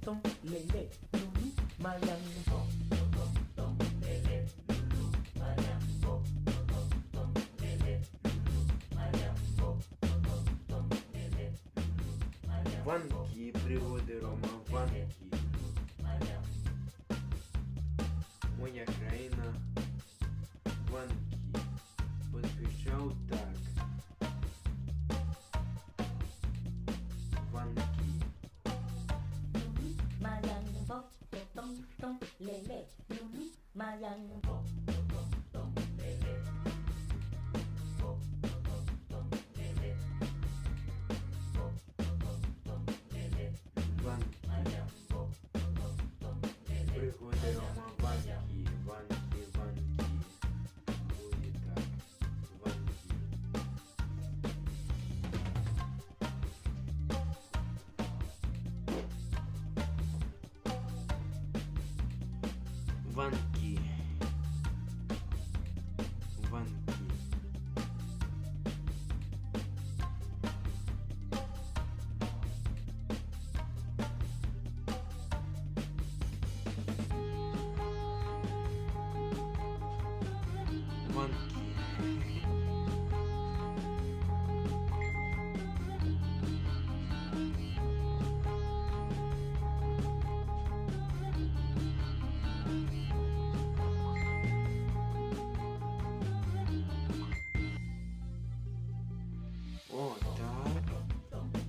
tom, lele, lulu, malambo. Ванки, пригоди Рома, ванки. Моя країна, ванки. Поспішав так. Ванки. Маlambo, tom, tom, lele, lulu, malambo. Пригоди Рома, ванки, ванки, ванки. Буде так, ванки. Ванки. Ванки. Ванки. О, так. Ого, так.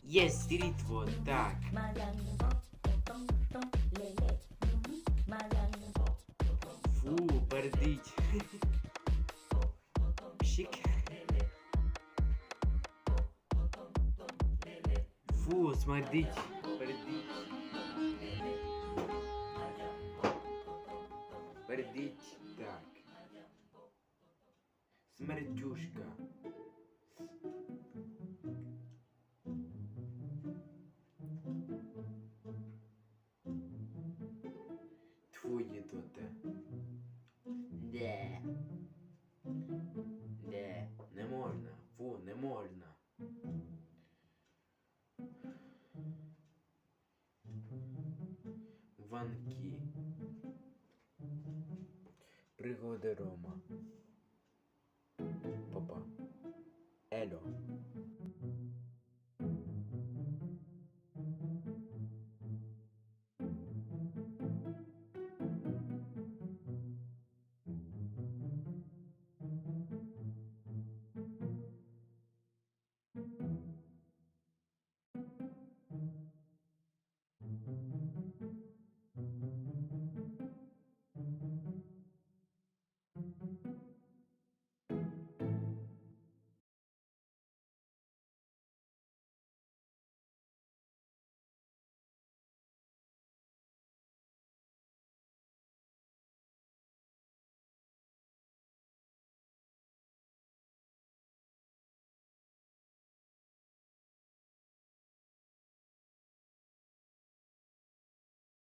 Є срітво, так. Malambo, tom, tom, lele, lulu, malambo. Фу, пердить. Пшик. Фу, смердить. Пердить. Пердить. Так. Смердюшка. Твої тоте. Де. Де. Не можна. Фу, не можна. Ванки. Пригоди Рома. Папа. Ело.